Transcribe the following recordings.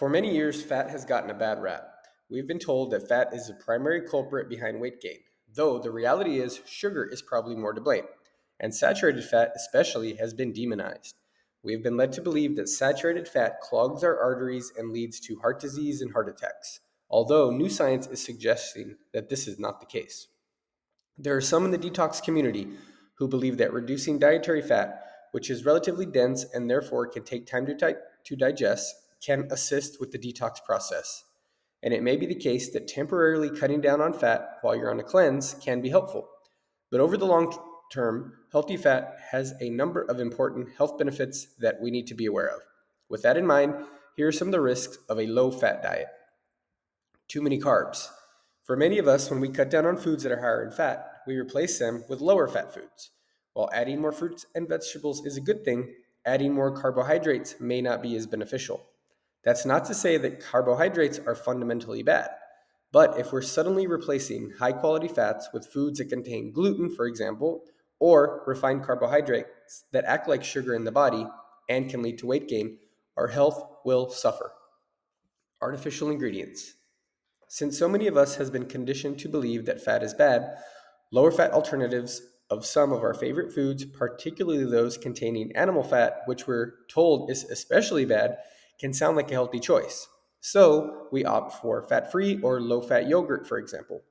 For many years, fat has gotten a bad rap. We've been told that fat is the primary culprit behind weight gain, though the reality is sugar is probably more to blame, and saturated fat especially has been demonized. We've been led to believe that saturated fat clogs our arteries and leads to heart disease and heart attacks, although new science is suggesting that this is not the case. There are some in the detox community who believe that reducing dietary fat, which is relatively dense and therefore can take time to digest, can assist with the detox process. And it may be the case that temporarily cutting down on fat while you're on a cleanse can be helpful. But over the long term, healthy fat has a number of important health benefits that we need to be aware of. With that in mind, here are some of the risks of a low fat diet. Too many carbs. For many of us, when we cut down on foods that are higher in fat, we replace them with lower fat foods. While adding more fruits and vegetables is a good thing, adding more carbohydrates may not be as beneficial. That's not to say that carbohydrates are fundamentally bad, but if we're suddenly replacing high quality fats with foods that contain gluten, for example, or refined carbohydrates that act like sugar in the body and can lead to weight gain, our health will suffer. Artificial ingredients. Since so many of us has been conditioned to believe that fat is bad, lower fat alternatives of some of our favorite foods, particularly those containing animal fat, which we're told is especially bad, can sound like a healthy choice. So we opt for fat-free or low-fat yogurt, for example.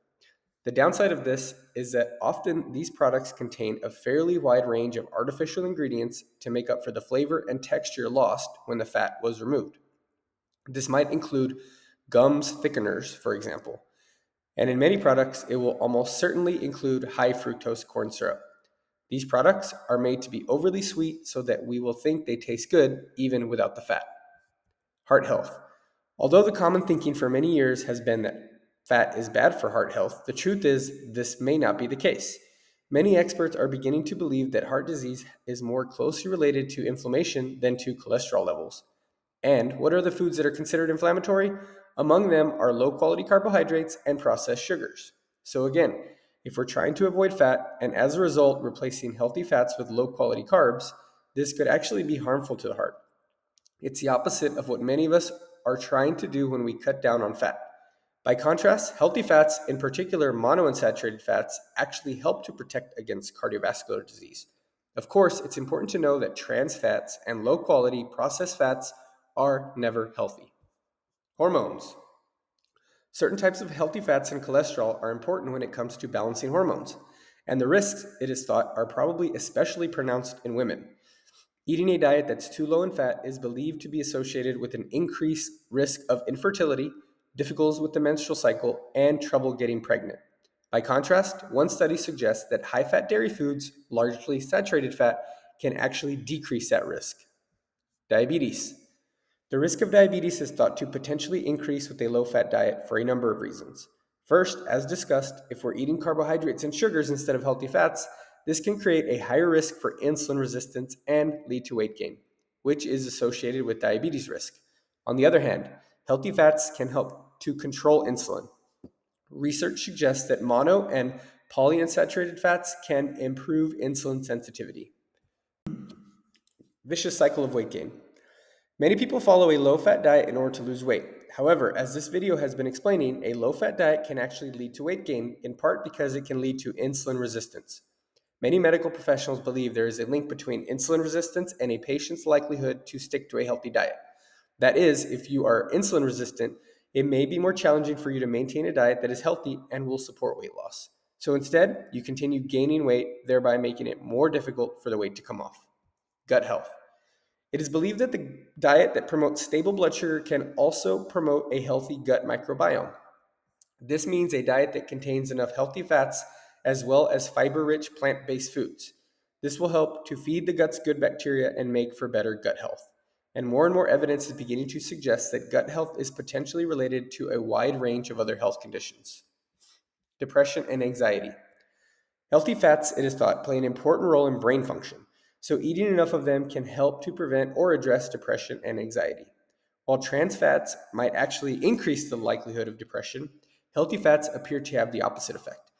The downside of this is that often these products contain a fairly wide range of artificial ingredients to make up for the flavor and texture lost when the fat was removed. This might include gums thickeners, for example, and in many products, it will almost certainly include high fructose corn syrup. These products are made to be overly sweet so that we will think they taste good even without the fat. Heart health. Although the common thinking for many years has been that fat is bad for heart health, the truth is this may not be the case. Many experts are beginning to believe that heart disease is more closely related to inflammation than to cholesterol levels. And what are the foods that are considered inflammatory? Among them are low quality carbohydrates and processed sugars. So, again, if we're trying to avoid fat and as a result replacing healthy fats with low quality carbs, this could actually be harmful to the heart. It's the opposite of what many of us are trying to do when we cut down on fat. By contrast, healthy fats, in particular monounsaturated fats, actually help to protect against cardiovascular disease. Of course, it's important to know that trans fats and low quality processed fats are never healthy. Hormones. Certain types of healthy fats and cholesterol are important when it comes to balancing hormones, and the risks, it is thought, are probably especially pronounced in women. Eating a diet that's too low in fat is believed to be associated with an increased risk of infertility, difficulties with the menstrual cycle, and trouble getting pregnant. By contrast, one study suggests that high fat dairy foods, largely saturated fat, can actually decrease that risk. Diabetes. The risk of diabetes is thought to potentially increase with a low fat diet for a number of reasons. First, as discussed, if we're eating carbohydrates and sugars instead of healthy fats, this can create a higher risk for insulin resistance and lead to weight gain, which is associated with diabetes risk. On the other hand, healthy fats can help to control insulin. Research suggests that mono and polyunsaturated fats can improve insulin sensitivity. Vicious cycle of weight gain. Many people follow a low fat diet in order to lose weight. However, as this video has been explaining, a low fat diet can actually lead to weight gain, in part because it can lead to insulin resistance. Many medical professionals believe there is a link between insulin resistance and a patient's likelihood to stick to a healthy diet. That is, if you are insulin resistant, it may be more challenging for you to maintain a diet that is healthy and will support weight loss. So instead, you continue gaining weight, thereby making it more difficult for the weight to come off. Gut health. It is believed that the diet that promotes stable blood sugar can also promote a healthy gut microbiome. This means a diet that contains enough healthy fats as well as fiber-rich plant-based foods. This will help to feed the gut's good bacteria and make for better gut health. And more evidence is beginning to suggest that gut health is potentially related to a wide range of other health conditions. Depression and anxiety. Healthy fats, it is thought, play an important role in brain function, so eating enough of them can help to prevent or address depression and anxiety. While trans fats might actually increase the likelihood of depression, healthy fats appear to have the opposite effect.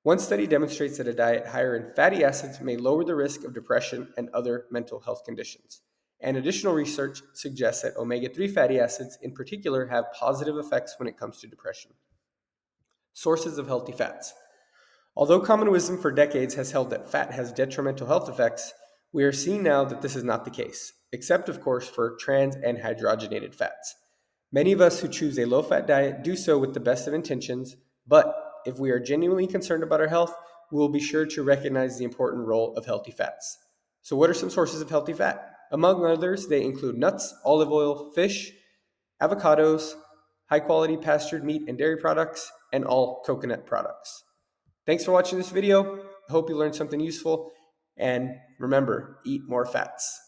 One study demonstrates that a diet higher in fatty acids may lower the risk of depression and other mental health conditions. and additional research suggests that omega-3 fatty acids in particular have positive effects when it comes to depression. Sources of healthy fats. Although common wisdom for decades has held that fat has detrimental health effects, we are seeing now that this is not the case, except of course for trans and hydrogenated fats. Many of us who choose a low-fat diet do so with the best of intentions, but if we are genuinely concerned about our health, we will be sure to recognize the important role of healthy fats. So what are some sources of healthy fat? Among others, they include nuts, olive oil, fish, avocados, high-quality pastured meat and dairy products, and all coconut products. Thanks for watching this video. I hope you learned something useful, and remember, eat more fats.